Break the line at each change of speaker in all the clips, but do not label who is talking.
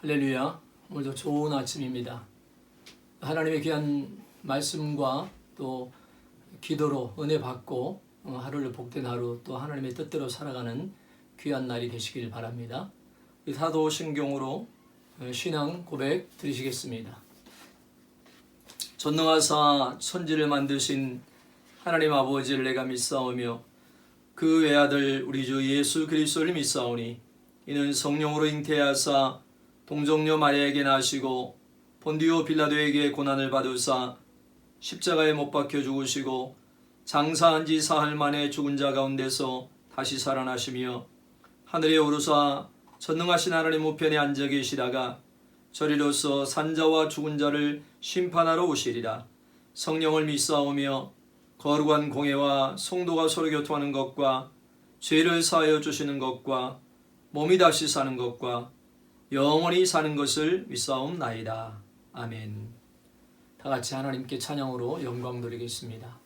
할렐루야. 오늘도 좋은 아침입니다. 하나님의 귀한 말씀과 또 기도로 은혜 받고 하루를 복된 하루, 또 하나님의 뜻대로 살아가는 귀한 날이 되시길 바랍니다. 사도신경으로 신앙 고백 드리시겠습니다. 전능하사 천지를 만드신 하나님 아버지를 내가 믿사오며 그 외아들 우리 주 예수 그리스도를 믿사오니 이는 성령으로 잉태하사 동정녀 마리아에게 나시고 본디오 빌라도에게 고난을 받으사 십자가에 못 박혀 죽으시고 장사한 지 사흘 만에 죽은 자 가운데서 다시 살아나시며 하늘에 오르사 전능하신 하나님 우편에 앉아 계시다가 저리로서 산자와 죽은 자를 심판하러 오시리라. 성령을 믿사오며 거룩한 공회와 성도가 서로 교통하는 것과 죄를 사하여 주시는 것과 몸이 다시 사는 것과 영원히 사는 것을 믿사옵나이다. 아멘. 다 같이 하나님께 찬양으로 영광 드리겠습니다.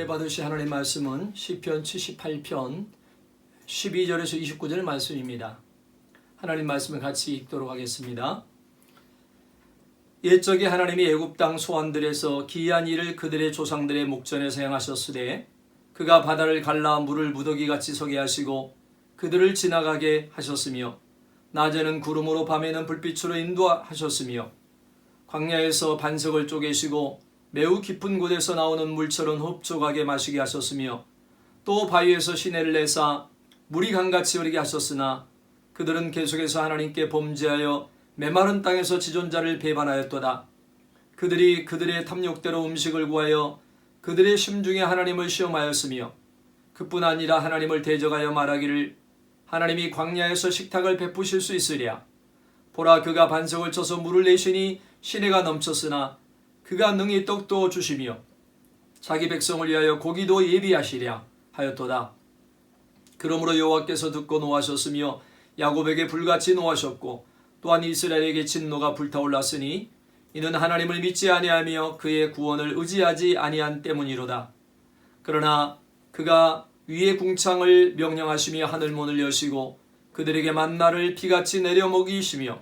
은혜 받으실 하나님의 말씀은 시편 78편 12절에서 29절 말씀입니다. 하나님 말씀을 같이 읽도록 하겠습니다. 옛적에 하나님이 애굽 땅 소환들에서 기이한 일을 그들의 조상들의 목전에서 행하셨으되 그가 바다를 갈라 물을 무더기같이 서게 하시고 그들을 지나가게 하셨으며 낮에는 구름으로 밤에는 불빛으로 인도하셨으며 광야에서 반석을 쪼개시고 매우 깊은 곳에서 나오는 물처럼 흡족하게 마시게 하셨으며 또 바위에서 시내를 내사 물이 강같이 흐르게 하셨으나 그들은 계속해서 하나님께 범죄하여 메마른 땅에서 지존자를 배반하였도다. 그들이 그들의 탐욕대로 음식을 구하여 그들의 심중에 하나님을 시험하였으며 그뿐 아니라 하나님을 대적하여 말하기를 하나님이 광야에서 식탁을 베푸실 수 있으랴. 보라, 그가 반석을 쳐서 물을 내시니 시내가 넘쳤으나 그가 능히 떡도 주시며 자기 백성을 위하여 고기도 예비하시랴 하였도다. 그러므로 여호와께서 듣고 노하셨으며 야곱에게 불같이 노하셨고 또한 이스라엘에게 진노가 불타올랐으니 이는 하나님을 믿지 아니하며 그의 구원을 의지하지 아니한 때문이로다. 그러나 그가 위의 궁창을 명령하시며 하늘문을 여시고 그들에게 만나를 비같이 내려 먹이시며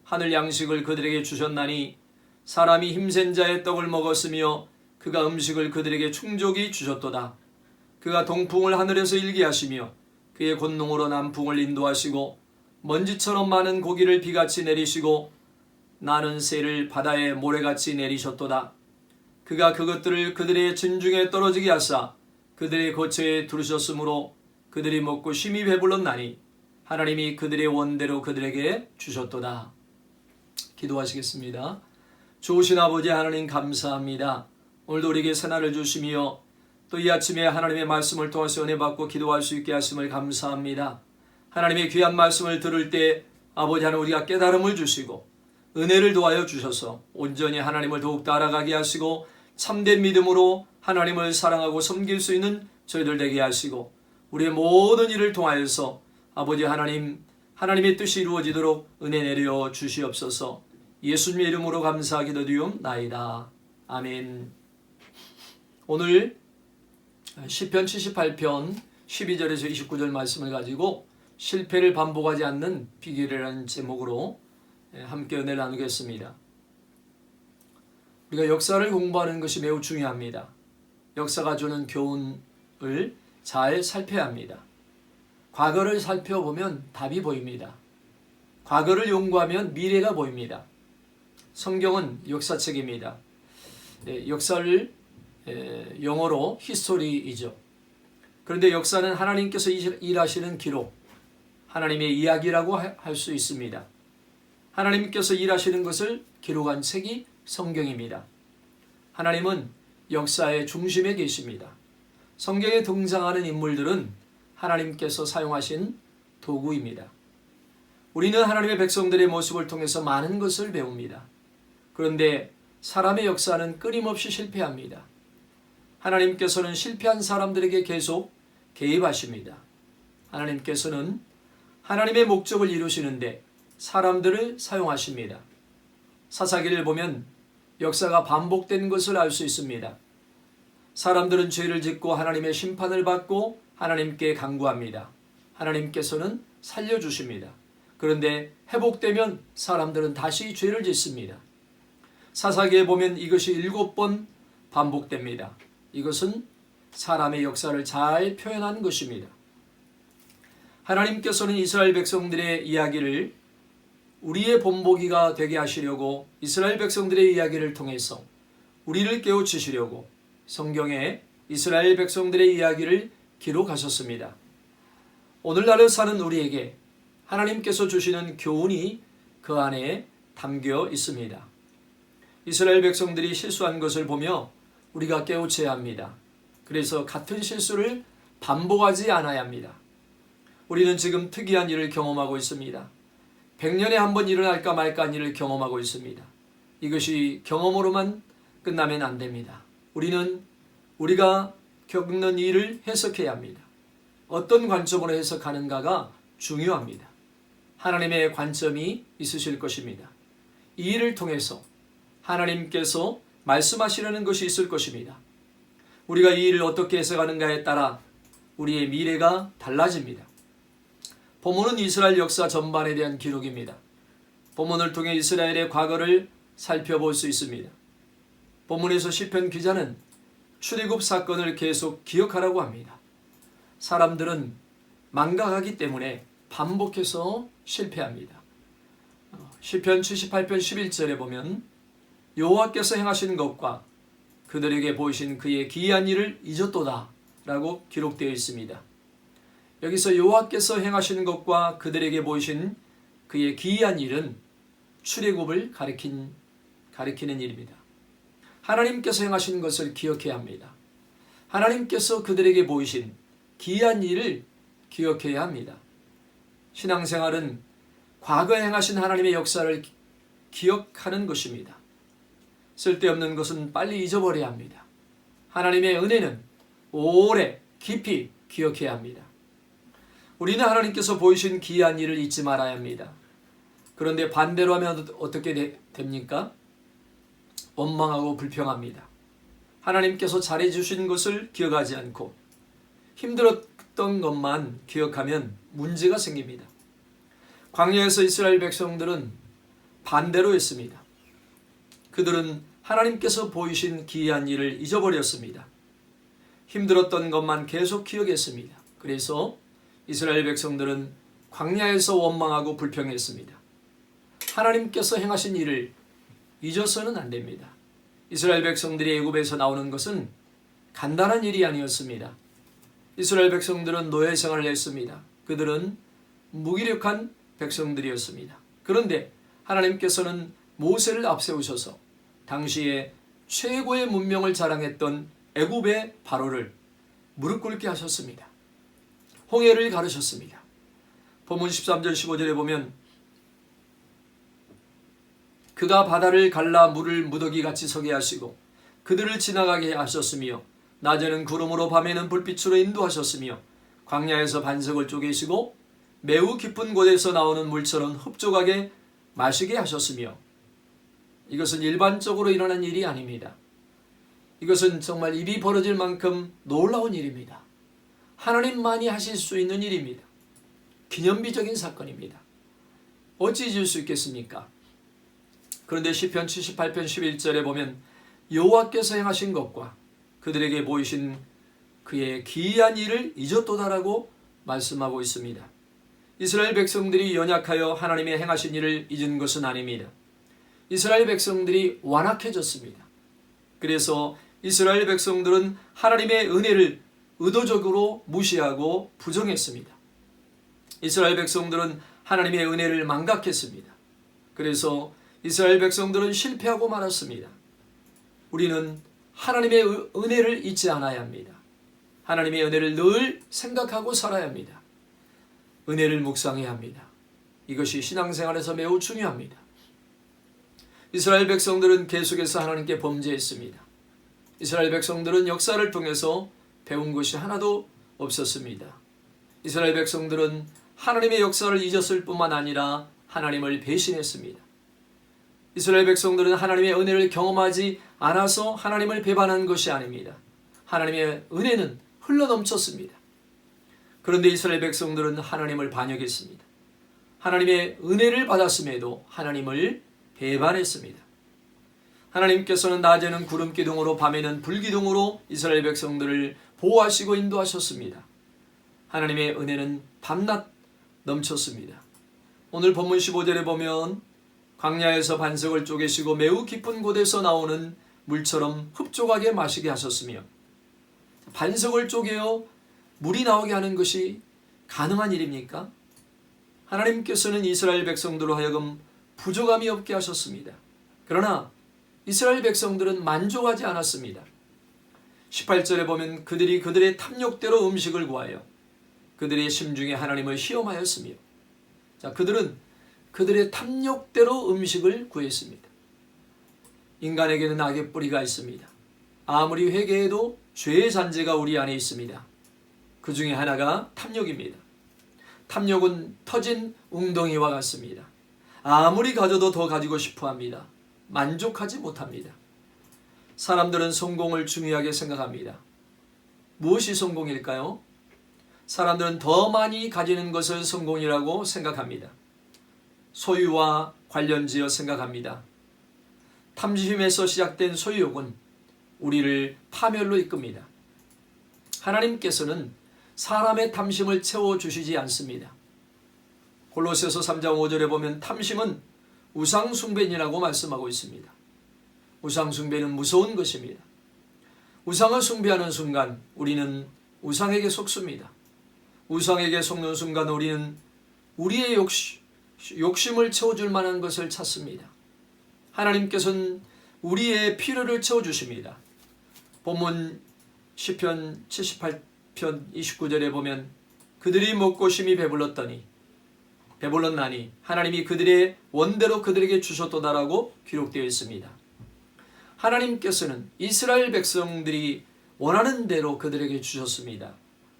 하늘 양식을 그들에게 주셨나니 사람이 힘센 자의 떡을 먹었으며 그가 음식을 그들에게 충족이 주셨도다. 그가 동풍을 하늘에서 일게 하시며 그의 권능으로 남풍을 인도하시고 먼지처럼 많은 고기를 비같이 내리시고 나는 새를 바다에 모래같이 내리셨도다. 그가 그것들을 그들의 진중에 떨어지게 하사 그들의 거처에 두르셨으므로 그들이 먹고 심히 배불렀나니 하나님이 그들의 원대로 그들에게 주셨도다. 기도하시겠습니다. 좋으신 아버지 하나님 감사합니다. 오늘도 우리에게 새날을 주시며 또 이 아침에 하나님의 말씀을 통해서 은혜 받고 기도할 수 있게 하심을 감사합니다. 하나님의 귀한 말씀을 들을 때 아버지 하나님 우리가 깨달음을 주시고 은혜를 도하여 주셔서 온전히 하나님을 더욱더 알아가게 하시고 참된 믿음으로 하나님을 사랑하고 섬길 수 있는 저희들 되게 하시고 우리의 모든 일을 통하여서 아버지 하나님, 하나님의 뜻이 이루어지도록 은혜 내려 주시옵소서. 예수님의 이름으로 감사하게 드리옵나이다. 아멘. 오늘 시편 78편 12절에서 29절 말씀을 가지고 실패를 반복하지 않는 비결이라는 제목으로 함께 은혜를 나누겠습니다. 우리가 역사를 공부하는 것이 매우 중요합니다. 역사가 주는 교훈을 잘 살펴야 합니다. 과거를 살펴보면 답이 보입니다. 과거를 연구하면 미래가 보입니다. 성경은 역사책입니다. 역사를 영어로 히스토리이죠. 그런데 역사는 하나님께서 일하시는 기록, 하나님의 이야기라고 할 수 있습니다. 하나님께서 일하시는 것을 기록한 책이 성경입니다. 하나님은 역사의 중심에 계십니다. 성경에 등장하는 인물들은 하나님께서 사용하신 도구입니다. 우리는 하나님의 백성들의 모습을 통해서 많은 것을 배웁니다. 그런데 사람의 역사는 끊임없이 실패합니다. 하나님께서는 실패한 사람들에게 계속 개입하십니다. 하나님께서는 하나님의 목적을 이루시는데 사람들을 사용하십니다. 사사기를 보면 역사가 반복된 것을 알 수 있습니다. 사람들은 죄를 짓고 하나님의 심판을 받고 하나님께 간구합니다. 하나님께서는 살려주십니다. 그런데 회복되면 사람들은 다시 죄를 짓습니다. 사사기에 보면 이것이 7번 반복됩니다. 이것은 사람의 역사를 잘 표현한 것입니다. 하나님께서는 이스라엘 백성들의 이야기를 우리의 본보기가 되게 하시려고 이스라엘 백성들의 이야기를 통해서 우리를 깨우치시려고 성경에 이스라엘 백성들의 이야기를 기록하셨습니다. 오늘날을 사는 우리에게 하나님께서 주시는 교훈이 그 안에 담겨 있습니다. 이스라엘 백성들이 실수한 것을 보며 우리가 깨우쳐야 합니다. 그래서 같은 실수를 반복하지 않아야 합니다. 우리는 지금 특이한 일을 경험하고 있습니다. 100년에 한 번 일어날까 말까 한 일을 경험하고 있습니다. 이것이 경험으로만 끝나면 안 됩니다. 우리는 우리가 겪는 일을 해석해야 합니다. 어떤 관점으로 해석하는가가 중요합니다. 하나님의 관점이 있으실 것입니다. 이 일을 통해서 하나님께서 말씀하시려는 것이 있을 것입니다. 우리가 이 일을 어떻게 해석하는가에 따라 우리의 미래가 달라집니다. 본문은 이스라엘 역사 전반에 대한 기록입니다. 본문을 통해 이스라엘의 과거를 살펴볼 수 있습니다. 본문에서 시편 기자는 출애굽 사건을 계속 기억하라고 합니다. 사람들은 망각하기 때문에 반복해서 실패합니다. 시편 78편 11절에 보면 여호와께서 행하신 것과 그들에게 보이신 그의 기이한 일을 잊었도다 라고 기록되어 있습니다. 여기서 여호와께서 행하시는 것과 그들에게 보이신 그의 기이한 일은 출애굽을 가리키는 일입니다. 하나님께서 행하신 것을 기억해야 합니다. 하나님께서 그들에게 보이신 기이한 일을 기억해야 합니다. 신앙생활은 과거에 행하신 하나님의 역사를 기억하는 것입니다. 쓸데없는 것은 빨리 잊어버려야 합니다. 하나님의 은혜는 오래 깊이 기억해야 합니다. 우리는 하나님께서 보이신 기이한 일을 잊지 말아야 합니다. 그런데 반대로 하면 어떻게 됩니까? 원망하고 불평합니다. 하나님께서 잘해주신 것을 기억하지 않고 힘들었던 것만 기억하면 문제가 생깁니다. 광야에서 이스라엘 백성들은 반대로 했습니다. 그들은 하나님께서 보이신 기이한 일을 잊어버렸습니다. 힘들었던 것만 계속 기억했습니다. 그래서 이스라엘 백성들은 광야에서 원망하고 불평했습니다. 하나님께서 행하신 일을 잊어서는 안 됩니다. 이스라엘 백성들이 애굽에서 나오는 것은 간단한 일이 아니었습니다. 이스라엘 백성들은 노예 생활을 했습니다. 그들은 무기력한 백성들이었습니다. 그런데 하나님께서는 모세를 앞세우셔서 당시에 최고의 문명을 자랑했던 애굽의 바로를 무릎 꿇게 하셨습니다. 홍해를 가르셨습니다. 본문 13절 15절에 보면 그가 바다를 갈라 물을 무더기같이 서게 하시고 그들을 지나가게 하셨으며 낮에는 구름으로 밤에는 불빛으로 인도하셨으며 광야에서 반석을 쪼개시고 매우 깊은 곳에서 나오는 물처럼 흡족하게 마시게 하셨으며, 이것은 일반적으로 일어난 일이 아닙니다. 이것은 정말 입이 벌어질 만큼 놀라운 일입니다. 하나님만이 하실 수 있는 일입니다. 기념비적인 사건입니다. 어찌 잊을 수 있겠습니까? 그런데 시편 78편 11절에 보면 여호와께서 행하신 것과 그들에게 보이신 그의 기이한 일을 잊었도다라고 말씀하고 있습니다. 이스라엘 백성들이 연약하여 하나님의 행하신 일을 잊은 것은 아닙니다. 이스라엘 백성들이 완악해졌습니다. 그래서 이스라엘 백성들은 하나님의 은혜를 의도적으로 무시하고 부정했습니다. 이스라엘 백성들은 하나님의 은혜를 망각했습니다. 그래서 이스라엘 백성들은 실패하고 말았습니다. 우리는 하나님의 은혜를 잊지 않아야 합니다. 하나님의 은혜를 늘 생각하고 살아야 합니다. 은혜를 묵상해야 합니다. 이것이 신앙생활에서 매우 중요합니다. 이스라엘 백성들은 계속해서 하나님께 범죄했습니다. 이스라엘 백성들은 역사를 통해서 배운 것이 하나도 없었습니다. 이스라엘 백성들은 하나님의 역사를 잊었을 뿐만 아니라 하나님을 배신했습니다. 이스라엘 백성들은 하나님의 은혜를 경험하지 않아서 하나님을 배반한 것이 아닙니다. 하나님의 은혜는 흘러넘쳤습니다. 그런데 이스라엘 백성들은 하나님을 반역했습니다. 하나님의 은혜를 받았음에도 하나님을 배반했습니다. 하나님께서는 낮에는 구름 기둥으로 밤에는 불 기둥으로 이스라엘 백성들을 보호하시고 인도하셨습니다. 하나님의 은혜는 밤낮 넘쳤습니다. 오늘 본문 15절에 보면 광야에서 반석을 쪼개시고 매우 깊은 곳에서 나오는 물처럼 흡족하게 마시게 하셨으며, 반석을 쪼개어 물이 나오게 하는 것이 가능한 일입니까? 하나님께서는 이스라엘 백성들로 하여금 부족함이 없게 하셨습니다. 그러나 이스라엘 백성들은 만족하지 않았습니다. 18절에 보면 그들이 그들의 탐욕대로 음식을 구하여 그들의 심중에 하나님을 시험하였으며, 그들은 그들의 탐욕대로 음식을 구했습니다. 인간에게는 악의 뿌리가 있습니다. 아무리 회개해도 죄의 잔재가 우리 안에 있습니다. 그 중에 하나가 탐욕입니다. 탐욕은 터진 웅덩이와 같습니다. 아무리 가져도 더 가지고 싶어 합니다. 만족하지 못합니다. 사람들은 성공을 중요하게 생각합니다. 무엇이 성공일까요? 사람들은 더 많이 가지는 것을 성공이라고 생각합니다. 소유와 관련지어 생각합니다. 탐심에서 시작된 소유욕은 우리를 파멸로 이끕니다. 하나님께서는 사람의 탐심을 채워주시지 않습니다. 골로새서 3장 5절에 보면 탐심은 우상숭배니라고 말씀하고 있습니다. 우상숭배는 무서운 것입니다. 우상을 숭배하는 순간 우리는 우상에게 속습니다. 우상에게 속는 순간 우리는 우리의 욕심을 채워줄 만한 것을 찾습니다. 하나님께서는 우리의 필요를 채워주십니다. 본문 시편 78편 29절에 보면 그들이 먹고 심히 배불렀나니 하나님이 그들의 원대로 그들에게 주셨도다라고 기록되어 있습니다. 하나님께서는 이스라엘 백성들이 원하는 대로 그들에게 주셨습니다.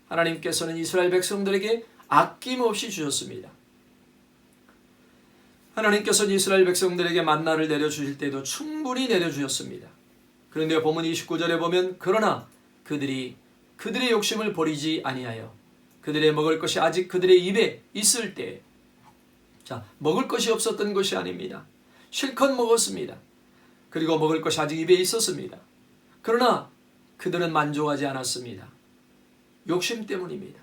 하나님께서는 이스라엘 백성들에게 아낌없이 주셨습니다. 하나님께서는 이스라엘 백성들에게 만나를 내려주실 때도 충분히 내려주셨습니다. 그런데 본문 29절에 보면 그러나 그들이 그들의 욕심을 버리지 아니하여 그들의 먹을 것이 아직 그들의 입에 있을 때, 먹을 것이 없었던 것이 아닙니다. 실컷 먹었습니다. 그리고 먹을 것이 아직 입에 있었습니다. 그러나 그들은 만족하지 않았습니다. 욕심 때문입니다.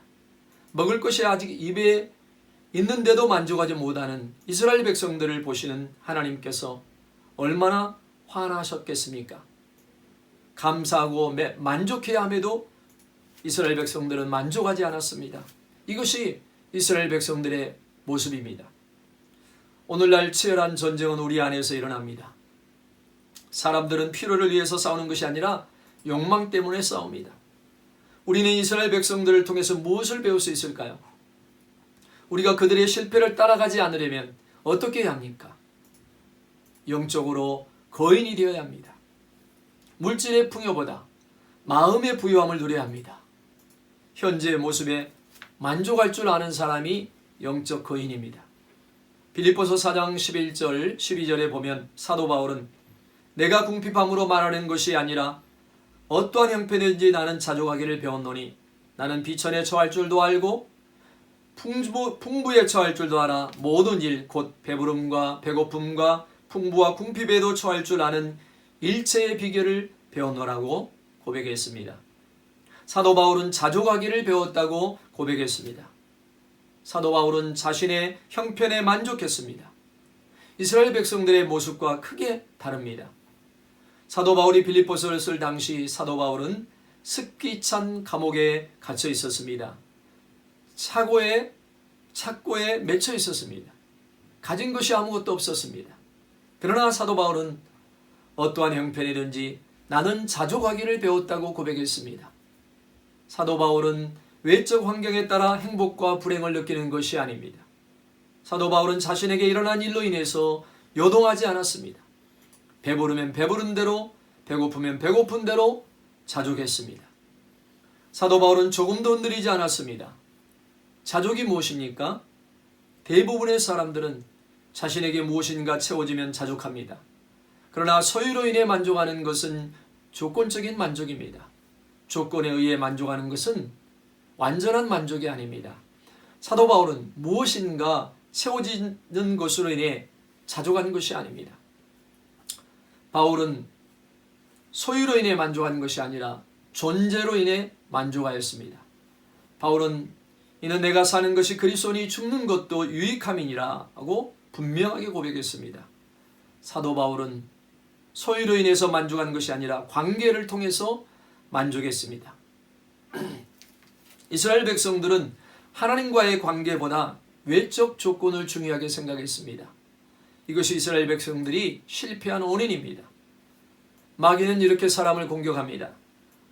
먹을 것이 아직 입에 있는데도 만족하지 못하는 이스라엘 백성들을 보시는 하나님께서 얼마나 화나셨겠습니까? 감사하고 만족해야 함에도 이스라엘 백성들은 만족하지 않았습니다. 이것이 이스라엘 백성들의 모습입니다. 오늘날 치열한 전쟁은 우리 안에서 일어납니다. 사람들은 필요를 위해서 싸우는 것이 아니라 욕망 때문에 싸웁니다. 우리는 이스라엘 백성들을 통해서 무엇을 배울 수 있을까요? 우리가 그들의 실패를 따라가지 않으려면 어떻게 해야 합니까? 영적으로 거인이 되어야 합니다. 물질의 풍요보다 마음의 부유함을 누려야 합니다. 현재의 모습에 만족할 줄 아는 사람이 영적 거인입니다. 빌립보서 4장 11절 12절에 보면 사도 바울은 내가 궁핍함으로 말하는 것이 아니라 어떠한 형편인지 나는 자족하기를 배웠노니 나는 비천에 처할 줄도 알고 풍부에 처할 줄도 알아 모든 일 곧 배부름과 배고픔과 풍부와 궁핍에도 처할 줄 아는 일체의 비결을 배웠노라고 고백했습니다. 사도 바울은 자족하기를 배웠다고 고백했습니다. 사도 바울은 자신의 형편에 만족했습니다. 이스라엘 백성들의 모습과 크게 다릅니다. 사도 바울이 빌립보서를 쓸 당시 사도 바울은 습기 찬 감옥에 갇혀 있었습니다. 착고에 맺혀 있었습니다. 가진 것이 아무것도 없었습니다. 그러나 사도 바울은 어떠한 형편이든지 나는 자족하기를 배웠다고 고백했습니다. 사도 바울은 외적 환경에 따라 행복과 불행을 느끼는 것이 아닙니다. 사도 바울은 자신에게 일어난 일로 인해서 요동하지 않았습니다. 배부르면 배부른 대로, 배고프면 배고픈 대로 자족했습니다. 사도 바울은 조금도 흔들리지 않았습니다. 자족이 무엇입니까? 대부분의 사람들은 자신에게 무엇인가 채워지면 자족합니다. 그러나 소유로 인해 만족하는 것은 조건적인 만족입니다. 조건에 의해 만족하는 것은 완전한 만족이 아닙니다. 사도 바울은 무엇인가 채워지는 것으로 인해 자족한 것이 아닙니다. 바울은 소유로 인해 만족한 것이 아니라 존재로 인해 만족하였습니다. 바울은 이는 내가 사는 것이 그리스도니 죽는 것도 유익함이니라 하고 분명하게 고백했습니다. 사도 바울은 소유로 인해서 만족한 것이 아니라 관계를 통해서 만족했습니다. 이스라엘 백성들은 하나님과의 관계보다 외적 조건을 중요하게 생각했습니다. 이것이 이스라엘 백성들이 실패한 원인입니다. 마귀는 이렇게 사람을 공격합니다.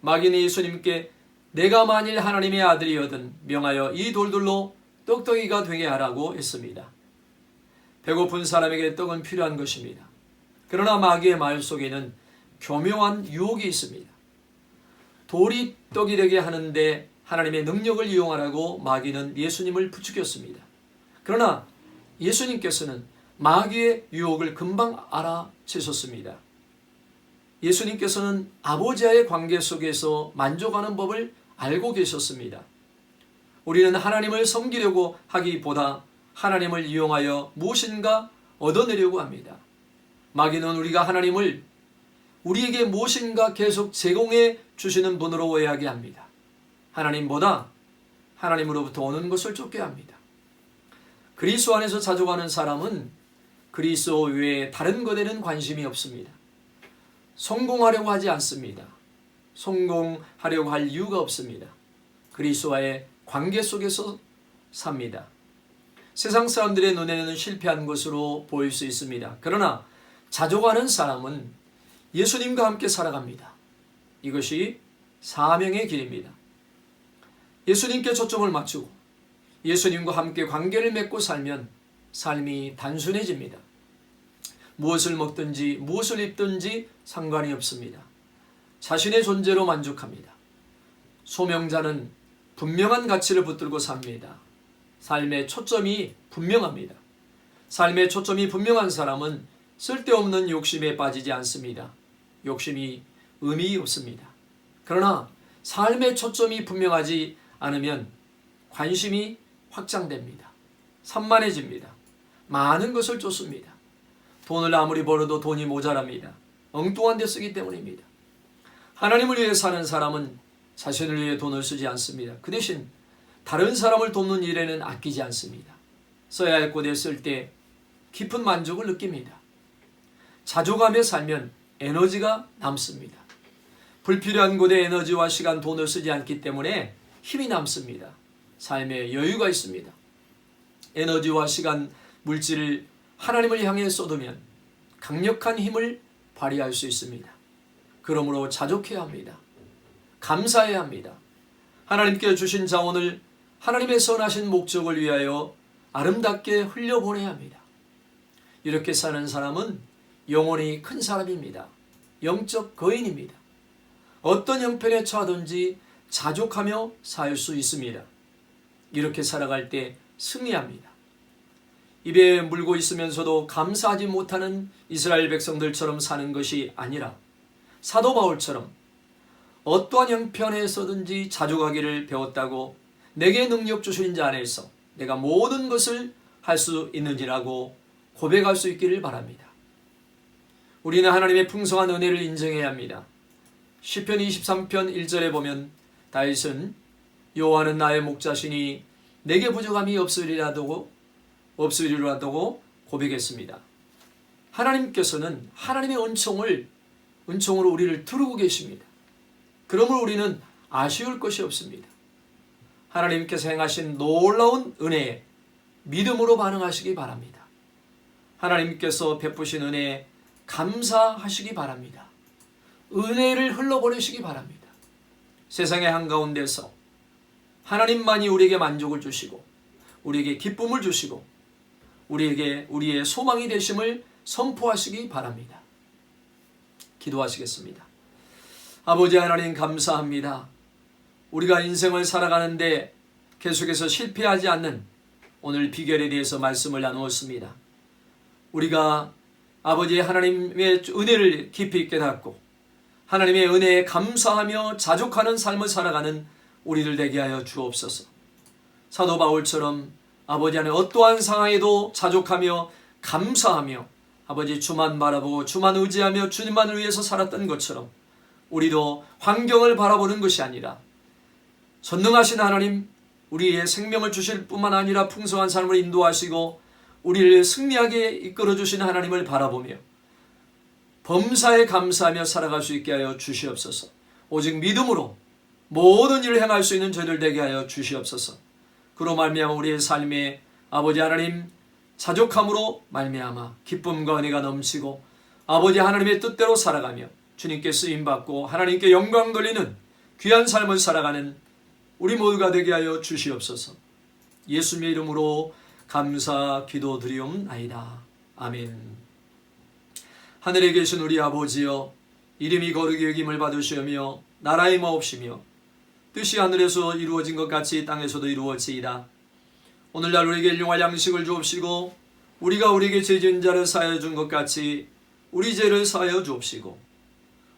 마귀는 예수님께 내가 만일 하나님의 아들이거든 명하여 이 돌들로 떡덩이가 되게 하라고 했습니다. 배고픈 사람에게 떡은 필요한 것입니다. 그러나 마귀의 말 속에는 교묘한 유혹이 있습니다. 돌이 떡이 되게 하는데 하나님의 능력을 이용하라고 마귀는 예수님을 부추겼습니다. 그러나 예수님께서는 마귀의 유혹을 금방 알아채셨습니다. 예수님께서는 아버지와의 관계 속에서 만족하는 법을 알고 계셨습니다. 우리는 하나님을 섬기려고 하기보다 하나님을 이용하여 무엇인가 얻어내려고 합니다. 마귀는 우리가 하나님을 우리에게 무엇인가 계속 제공해 주시는 분으로 오해하게 합니다. 하나님보다 하나님으로부터 오는 것을 쫓게 합니다. 그리스도 안에서 자족하는 사람은 그리스도 외에 다른 것에는 관심이 없습니다. 성공하려고 하지 않습니다. 성공하려고 할 이유가 없습니다. 그리스도와의 관계 속에서 삽니다. 세상 사람들의 눈에는 실패한 것으로 보일 수 있습니다. 그러나 자족하는 사람은 예수님과 함께 살아갑니다. 이것이 사명의 길입니다. 예수님께 초점을 맞추고 예수님과 함께 관계를 맺고 살면 삶이 단순해집니다. 무엇을 먹든지 무엇을 입든지 상관이 없습니다. 자신의 존재로 만족합니다. 소명자는 분명한 가치를 붙들고 삽니다. 삶의 초점이 분명합니다. 삶의 초점이 분명한 사람은 쓸데없는 욕심에 빠지지 않습니다. 욕심이 의미 없습니다. 그러나 삶의 초점이 분명하지 않으면 관심이 확장됩니다. 산만해집니다. 많은 것을 쫓습니다. 돈을 아무리 벌어도 돈이 모자랍니다. 엉뚱한 데 쓰기 때문입니다. 하나님을 위해 사는 사람은 자신을 위해 돈을 쓰지 않습니다. 그 대신 다른 사람을 돕는 일에는 아끼지 않습니다. 써야 할 곳에 쓸 때 깊은 만족을 느낍니다. 자족하며 살면 에너지가 남습니다. 불필요한 곳에 에너지와 시간, 돈을 쓰지 않기 때문에 힘이 남습니다. 삶에 여유가 있습니다. 에너지와 시간, 물질을 하나님을 향해 쏟으면 강력한 힘을 발휘할 수 있습니다. 그러므로 자족해야 합니다. 감사해야 합니다. 하나님께 주신 자원을 하나님의 선하신 목적을 위하여 아름답게 흘려보내야 합니다. 이렇게 사는 사람은 영혼이 큰 사람입니다. 영적 거인입니다. 어떤 형편에 처하든지 자족하며 살 수 있습니다. 이렇게 살아갈 때 승리합니다. 입에 물고 있으면서도 감사하지 못하는 이스라엘 백성들처럼 사는 것이 아니라 사도 바울처럼 어떠한 형편에서든지 자족하기를 배웠다고 내게 능력 주신 자 안에서 내가 모든 것을 할 수 있느니라고 고백할 수 있기를 바랍니다. 우리는 하나님의 풍성한 은혜를 인정해야 합니다. 시편 23편 1절에 보면 다윗은 여호와는 나의 목자시니 내게 부족함이 없으리라고 고백했습니다. 하나님께서는 하나님의 은총으로 우리를 두르고 계십니다. 그러므로 우리는 아쉬울 것이 없습니다. 하나님께서 행하신 놀라운 은혜에 믿음으로 반응하시기 바랍니다. 하나님께서 베푸신 은혜에 감사하시기 바랍니다. 은혜를 흘러보내시기 바랍니다. 세상의 한가운데서 하나님만이 우리에게 만족을 주시고 우리에게 기쁨을 주시고 우리에게 우리의 소망이 되심을 선포하시기 바랍니다. 기도하시겠습니다. 아버지 하나님 감사합니다. 우리가 인생을 살아가는데 계속해서 실패하지 않는 오늘 비결에 대해서 말씀을 나누었습니다. 우리가 아버지 하나님의 은혜를 깊이 깨닫고 하나님의 은혜에 감사하며 자족하는 삶을 살아가는 우리들 되게 하여 주옵소서. 사도 바울처럼 아버지 하나님 어떠한 상황에도 자족하며 감사하며 아버지 주만 바라보고 주만 의지하며 주님만을 위해서 살았던 것처럼 우리도 환경을 바라보는 것이 아니라 전능하신 하나님 우리의 생명을 주실 뿐만 아니라 풍성한 삶을 인도하시고 우리를 승리하게 이끌어주시는 하나님을 바라보며 범사에 감사하며 살아갈 수 있게 하여 주시옵소서. 오직 믿음으로 모든 일을 행할 수 있는 저희들 되게 하여 주시옵소서. 그로 말미암아 우리의 삶에 아버지 하나님 자족함으로 말미암아 기쁨과 은혜가 넘치고 아버지 하나님의 뜻대로 살아가며 주님께 쓰임받고 하나님께 영광 돌리는 귀한 삶을 살아가는 우리 모두가 되게 하여 주시옵소서. 예수님의 이름으로 감사 기도드리옵나이다. 아멘. 하늘에 계신 우리 아버지여, 이름이 거룩히 여김을 받으시며 나라의 마옵시며 뜻이 하늘에서 이루어진 것 같이 땅에서도 이루어지이다. 오늘날 우리에게 일용할 양식을 주옵시고 우리가 우리에게 죄 지은 자를 사하여 준 것 같이 우리 죄를 사하여 주옵시고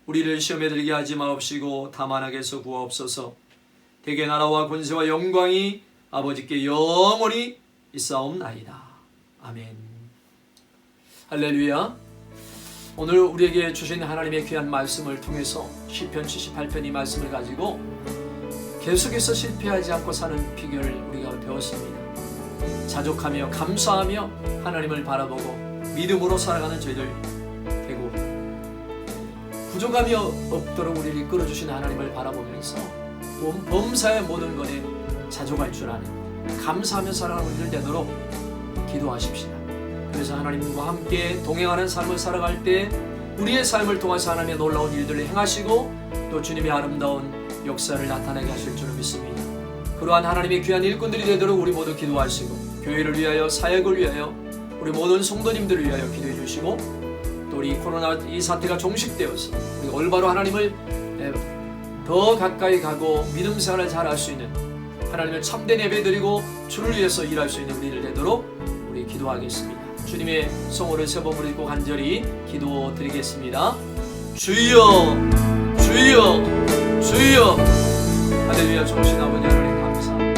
우리를 시험에 들게 하지 마옵시고 다만 악에서 구하옵소서. 대개 나라와 권세와 영광이 아버지께 영원히 있사옵나이다. 아멘. 할렐루야. 오늘 우리에게 주신 하나님의 귀한 말씀을 통해서 시편 78편 이 말씀을 가지고 계속해서 실패하지 않고 사는 비결을 우리가 배웠습니다. 자족하며 감사하며 하나님을 바라보고 믿음으로 살아가는 저희들 되고 부족함이 없도록 우리를 이끌어주시는 하나님을 바라보면서 범사의 모든 것에 자족할 줄 아는 감사하며 살아가는 우리들 되도록 기도하십시다. 그래서 하나님과 함께 동행하는 삶을 살아갈 때 우리의 삶을 통해서 하나님의 놀라운 일들을 행하시고 또 주님의 아름다운 역사를 나타내게 하실 줄 믿습니다. 그러한 하나님의 귀한 일꾼들이 되도록 우리 모두 기도하시고 교회를 위하여 사역을 위하여 우리 모든 성도님들을 위하여 기도해 주시고 또 우리 코로나 이 사태가 종식되어서 우리 올바로 하나님을 더 가까이 가고 믿음 생활을 잘 할 수 있는 하나님을 참된 예배드리고 주를 위해서 일할 수 있는 우리들 되도록 우리 기도하겠습니다. 주님의 성호를 세 번 부르고 간절히 기도드리겠습니다. 주여 주여 주여. 할렐루야. 좋으신 아버지 하나님 감사합니다.